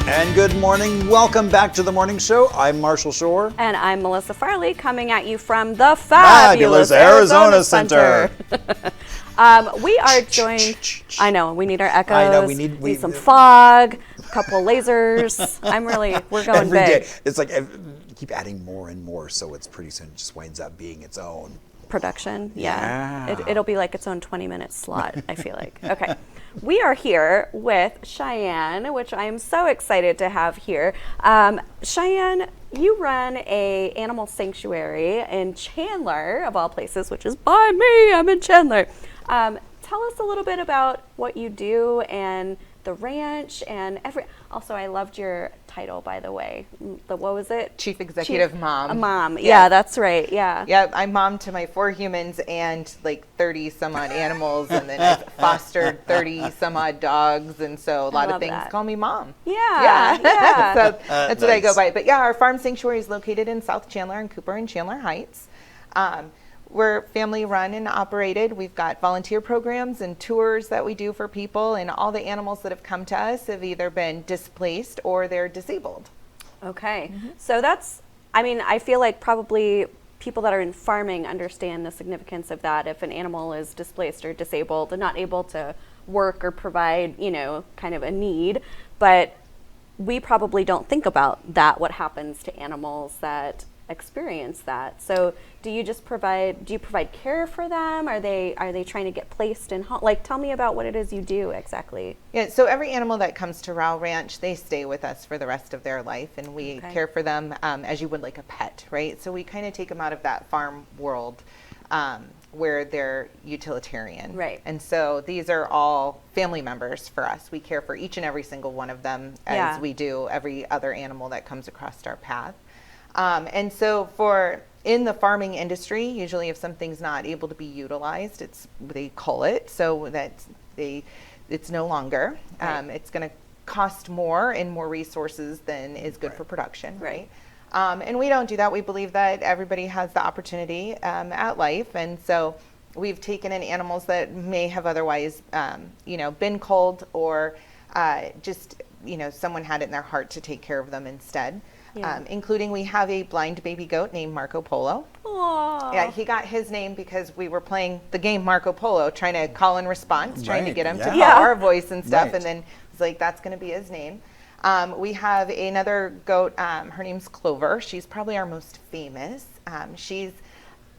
And good morning. Welcome back to the morning show. I'm Marshall Shore. And I'm Melissa Farley, coming at you from the fabulous Arizona Center. We are joined. I know, we need our echoes. I know, we need some fog, a couple lasers. We're going every big. Day. It's like keep adding more and more, so it's pretty soon it just winds up being its own production. Yeah. It'll be like its own 20-minute slot, I feel like. Okay. We are here with Cheyenne, which I'm so excited to have here. Cheyenne, you run a animal sanctuary in Chandler, of all places, which is by me. I'm in Chandler. Tell us a little bit about what you do and the ranch and also, I loved your title, by the way. What was it? Chief Executive Mom. A mom. Yeah, that's right. Yeah. Yeah, I'm mom to my 4 humans and like 30 some odd animals, and then I've fostered 30 some odd dogs, and so a lot of things call me mom. Yeah. So that's what I go by. But yeah, our farm sanctuary is located in South Chandler and Cooper and Chandler Heights. We're family run and operated. We've got volunteer programs and tours that we do for people, and all the animals that have come to us have either been displaced or they're disabled. Okay. So I feel like probably people that are in farming understand the significance of that. If an animal is displaced or disabled and not able to work or provide, kind of a need, but we probably don't think about that, what happens to animals that experience that. So do you provide care for them? Are they trying to get placed in home? Like, tell me about what it is you do exactly. Yeah, so every animal that comes to Rowell Ranch, they stay with us for the rest of their life, and we care for them as you would like a pet, right? So we kind of take them out of that farm world where they're utilitarian. Right. And so these are all family members for us. We care for each and every single one of them as we do every other animal that comes across our path. And so in the farming industry, usually if something's not able to be utilized, they cull it so that it's no longer. It's going to cost more and more resources than is good for production, right? And we don't do that. We believe that everybody has the opportunity at life, and so we've taken in animals that may have otherwise, been culled or just someone had it in their heart to take care of them instead. Yeah. Including we have a blind baby goat named Marco Polo. Aww. Yeah, he got his name because we were playing the game Marco Polo, trying to call and response, trying to get him to call our voice and stuff, and then it's like, that's going to be his name. We have another goat, her name's Clover. She's probably our most famous. She's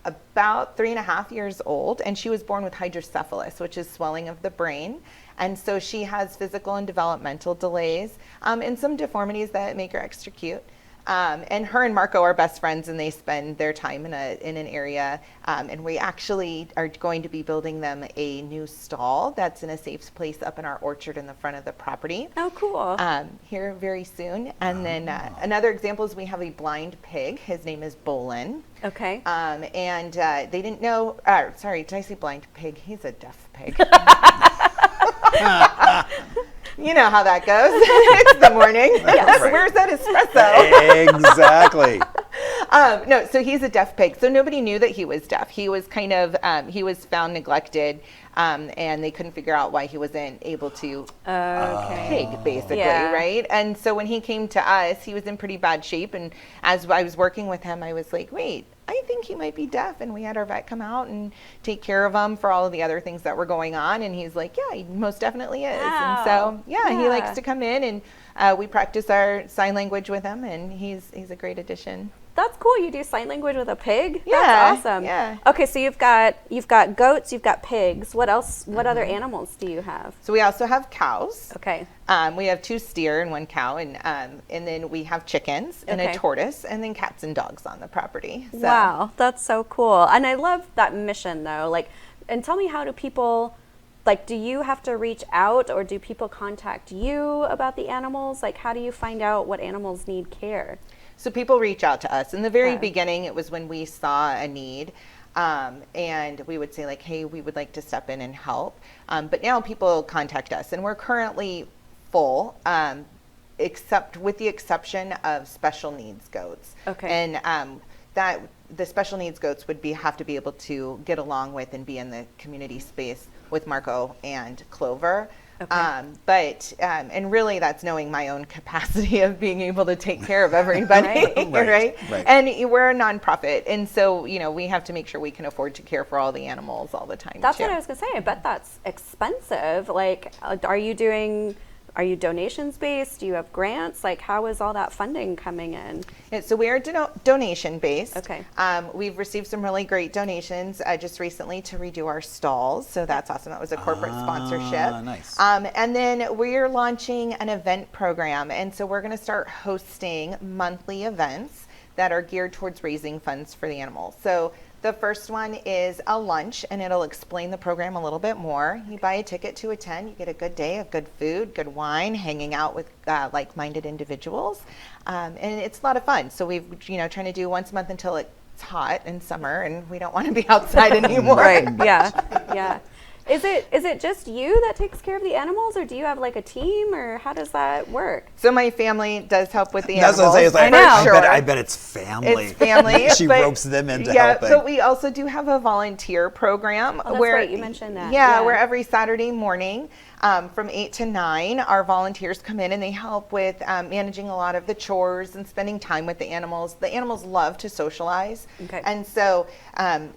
about 3.5 years old, and she was born with hydrocephalus, which is swelling of the brain. And so she has physical and developmental delays and some deformities that make her extra cute. And her and Marco are best friends, and they spend their time in an area. And we actually are going to be building them a new stall that's in a safe place up in our orchard in the front of the property. Oh, cool. Here very soon. And then another example is we have a blind pig. His name is Bolin. Okay. And they didn't know, sorry, did I say blind pig? He's a deaf pig. You know how that goes. It's the morning. Yes. Right. Where's that espresso? Exactly. No, so he's a deaf pig. So nobody knew that he was deaf. He was kind of, he was found neglected, and they couldn't figure out why he wasn't able to pig, basically, right? And so when he came to us, he was in pretty bad shape. And as I was working with him, I was like, wait, I think he might be deaf. And we had our vet come out and take care of him for all of the other things that were going on. And he's like, yeah, he most definitely is. Wow. And so, he likes to come in, and we practice our sign language with him, and he's a great addition. That's cool. You do sign language with a pig? Yeah. That's awesome. Yeah. Okay, so you've got goats, you've got pigs. What else? What other animals do you have? So we also have cows. Okay. We have 2 steer and 1 cow, and then we have chickens and a tortoise, and then cats and dogs on the property. So. Wow, that's so cool. And I love that mission, though. And tell me, how do people, do you have to reach out, or do people contact you about the animals? How do you find out what animals need care? So people reach out to us. In the very beginning, it was when we saw a need, and we would say hey, we would like to step in and help. But now people contact us, and we're currently full, except with the exception of special needs goats. Okay. And that the special needs goats would have to be able to get along with and be in the community space with Marco and Clover. Okay. And really that's knowing my own capacity of being able to take care of everybody, right? And we're a nonprofit. And so, we have to make sure we can afford to care for all the animals all the time. That's what I was going to say. I bet that's expensive. Like, are you donations based? Do you have grants? Like, how is all that funding coming in? Yeah, so we are donation based. Okay. We've received some really great donations just recently to redo our stalls. So that's awesome. That was a corporate sponsorship. Nice. And then we're launching an event program. And so we're going to start hosting monthly events that are geared towards raising funds for the animals. So the first one is a lunch, and it'll explain the program a little bit more. You buy a ticket to attend, you get a good day of good food, good wine, hanging out with like-minded individuals, and it's a lot of fun. So we've, trying to do once a month until it's hot in summer, and we don't want to be outside anymore. Right? Yeah. Is it just you that takes care of the animals, or do you have like a team, or how does that work? So my family does help with the animals. That's what I was like, I bet it's family. It's family. She ropes them into helping. But we also do have a volunteer program. Oh, that's right. You mentioned that. Yeah, where every Saturday morning from 8 to 9, our volunteers come in and they help with managing a lot of the chores and spending time with the animals. The animals love to socialize. Okay. And so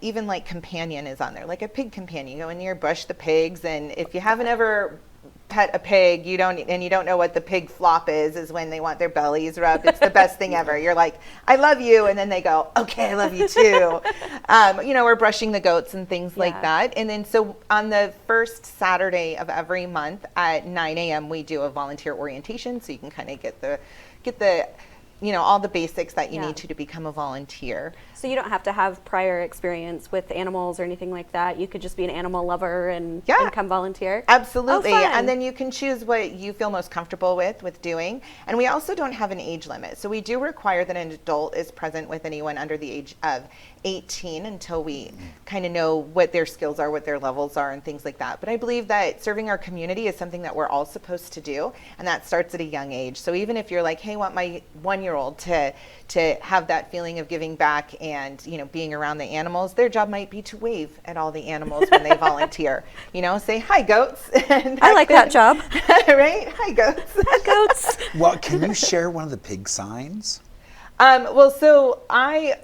even like companion is on there, like a pig companion. You go in your bush, the pigs, and if you haven't ever pet a pig, you don't know what the pig flop is when they want their bellies rubbed. It's the best thing ever. You're like, I love you, and then they go, okay, I love you too. We're brushing the goats and things like that. And then so on the first Saturday of every month at 9 a.m. we do a volunteer orientation, so you can kind of get the all the basics that you need to become a volunteer. So you don't have to have prior experience with animals or anything like that. You could just be an animal lover and come volunteer. Absolutely. Oh, fun. And then you can choose what you feel most comfortable with doing. And we also don't have an age limit. So we do require that an adult is present with anyone under the age of 18 until we kind of know what their skills are, what their levels are, and things like that. But I believe that serving our community is something that we're all supposed to do, and that starts at a young age. So even if you're like, hey, I want my 1-year-old to have that feeling of giving back and being around the animals, their job might be to wave at all the animals when they volunteer. Say hi, goats. And I like that job. Right? Hi, goats. Hi, goats. Well, can you share one of the pig signs? So I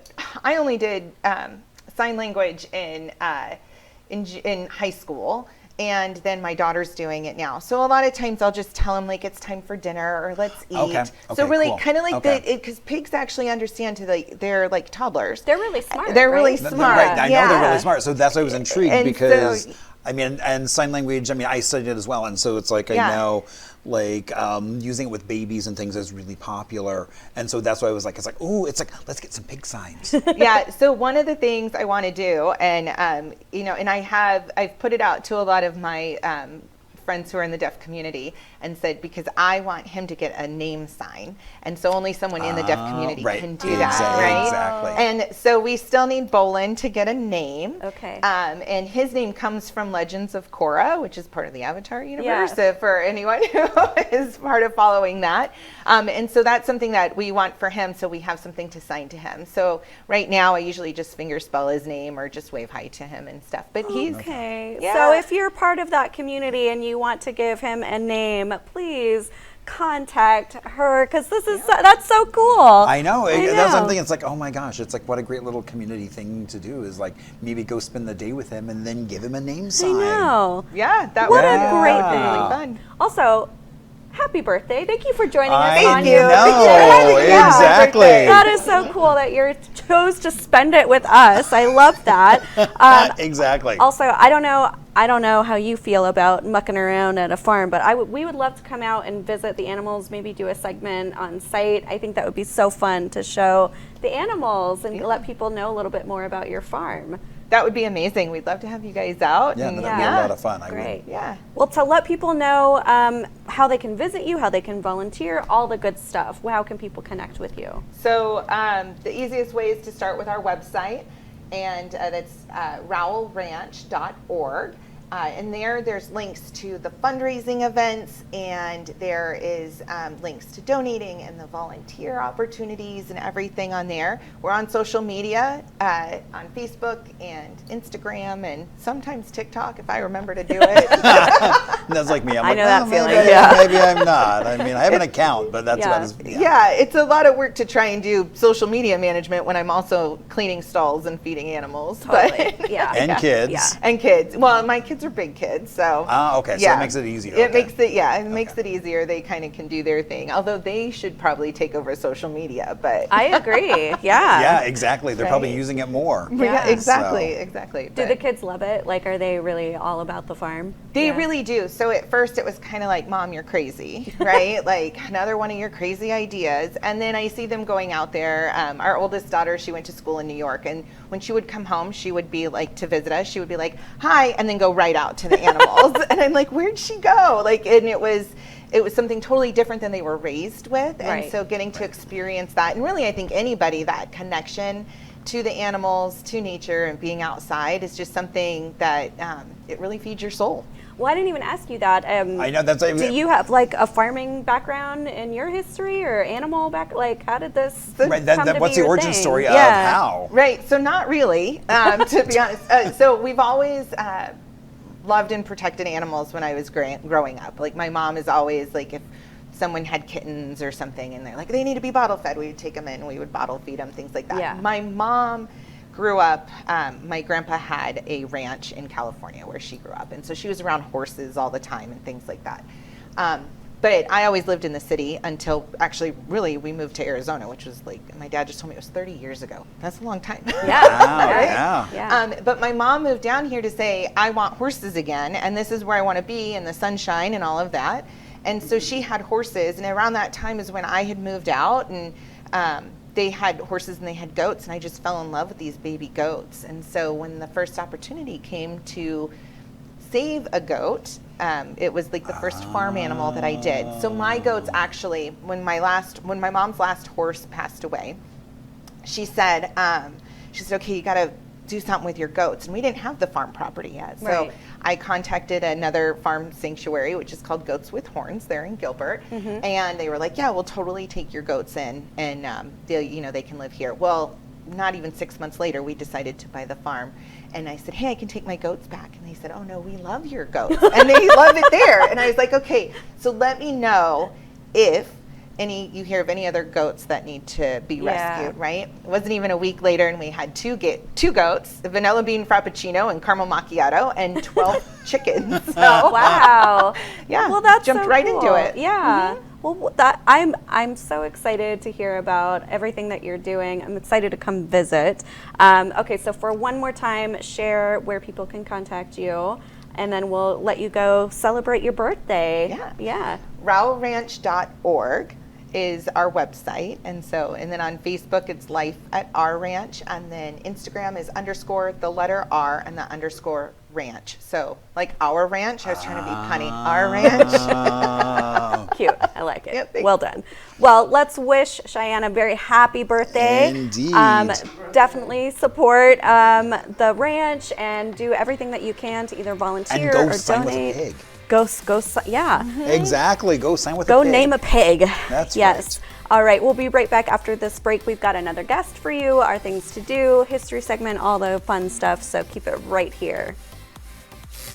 only did sign language in high school, and then my daughter's doing it now. So a lot of times I'll just tell them like it's time for dinner or let's eat. Okay, so really cool. kind of like because pigs actually understand they're like toddlers. They're really smart. They're really smart. Right. I know they're really smart. So that's why I was intrigued And because so, and sign language, I studied it as well. And so it's like, I know like using it with babies and things is really popular. And so that's why I was like, let's get some pig signs. Yeah. So one of the things I want to do, and and I've put it out to a lot of my friends who are in the deaf community and said, because I want him to get a name sign. And so only someone in the deaf community can do that, right? Exactly. And so we still need Bolin to get a name. Okay. And his name comes from Legends of Korra, which is part of the Avatar universe, for anyone who is part of following that. And so that's something that we want for him, so we have something to sign to him. So right now I usually just finger spell his name or just wave hi to him and stuff. But he's... Okay. So if you're part of that community and you want to give him a name, please contact her, because that's so cool. I know. That's something. It's like, oh my gosh, it's like what a great little community thing to do is like maybe go spend the day with him and then give him a name sign. I know. Yeah, that what would a be great really thing. fun. Also, happy birthday. Thank you for joining us. Thank you. Exactly. That is so cool that you chose to spend it with us. I love that. Exactly. Also, I don't know how you feel about mucking around at a farm, but we would love to come out and visit the animals, maybe do a segment on site. I think that would be so fun to show the animals and let people know a little bit more about your farm. That would be amazing. We'd love to have you guys out. Yeah, that'd be a lot of fun. Great. Yeah. Well, to let people know how they can visit you, how they can volunteer, all the good stuff, how can people connect with you? So the easiest way is to start with our website, and that's rowellranch.org. And there's links to the fundraising events, and there is links to donating and the volunteer opportunities and everything on there. We're on social media, on Facebook and Instagram, and sometimes TikTok if I remember to do it. That's like me. I'm I like, know that maybe, feeling, yeah. maybe I'm not. I mean, I have an account, but that's about as. Yeah, it's a lot of work to try and do social media management when I'm also cleaning stalls and feeding animals. Totally. But Yeah. And kids. Yeah. And kids. Well, my kids are big kids, so. Okay. So it makes it easier. It makes it easier. They kind of can do their thing. Although they should probably take over social media, but. I agree. Yeah. Yeah, exactly. They're probably using it more. Yeah, exactly. So. Exactly. Do the kids love it? Like, are they really all about the farm? They really do. So at first it was kind of like, Mom, you're crazy, right? Like another one of your crazy ideas. And then I see them going out there. Our oldest daughter, she went to school in New York, and when she would come home, she would be like, to visit us, she would be like, hi, and then go right out to the animals. And I'm like, where'd she go? Like, and it was something totally different than they were raised with. And so getting to experience that, and really I think anybody, that connection to the animals, to nature, and being outside is just something that it really feeds your soul. Well, I didn't even ask you that. I know that's. Do you have like a farming background in your history, or animal like how did this come to what's be the your origin thing? story of how? Right. So not really, to be honest. So we've always loved and protected animals when I was growing up. Like my mom is always like, if someone had kittens or something and they're like, they need to be bottle fed, we would take them in, we would bottle feed them, things like that. Yeah. My mom grew up, my grandpa had a ranch in California where she grew up, and so she was around horses all the time and things like that. But I always lived in the city until actually really we moved to Arizona, which was like, my dad just told me it was 30 years ago. That's a long time. Yeah. Wow, Right? yeah. But my mom moved down here to say, I want horses again, and this is where I want to be, and the sunshine and all of that. And so she had horses, and around that time is when I had moved out, and they had horses and they had goats, and I just fell in love with these baby goats. And so when the first opportunity came to save a goat, it was like the first farm animal that I did. So my goats actually, when my mom's last horse passed away, she said, okay, you got to do something with your goats. And we didn't have the farm property yet. So Right. I contacted another farm sanctuary, which is called Goats with Horns. They're in Gilbert. Mm-hmm. And they were like, yeah, we'll totally take your goats in, and they can live here. Well, not even 6 months later, we decided to buy the farm. And I said, hey, I can take my goats back. And they said, oh no, we love your goats. And they love it there. And I was like, okay, so let me know if you hear of any other goats that need to be rescued, right? It wasn't even a week later, and we had two goats, the vanilla bean frappuccino and caramel macchiato, and 12 chickens. So, Wow. yeah, Well, that's jumped so right cool. into it. Yeah. Well, I'm so excited to hear about everything that you're doing. I'm excited to come visit. Okay, so for one more time, share where people can contact you, and then we'll let you go celebrate your birthday. Yeah. RowellRanch.org is our website, and then on Facebook it's Life at Our Ranch, and then Instagram is _ the letter R and the _ ranch. So like our ranch, I was trying to be punny. Our ranch. Cute. I like it. Yep. Well done. Well, let's wish Cheyenne a very happy birthday. Indeed. Definitely support the ranch and do everything that you can to either volunteer And go or sign donate. with a pig. Yeah. Exactly. Go sign with a Go pig. name a pig. That's yes. right. All right. We'll be right back after this break. We've got another guest for you, our things to do, history segment, all the fun stuff. So keep it right here.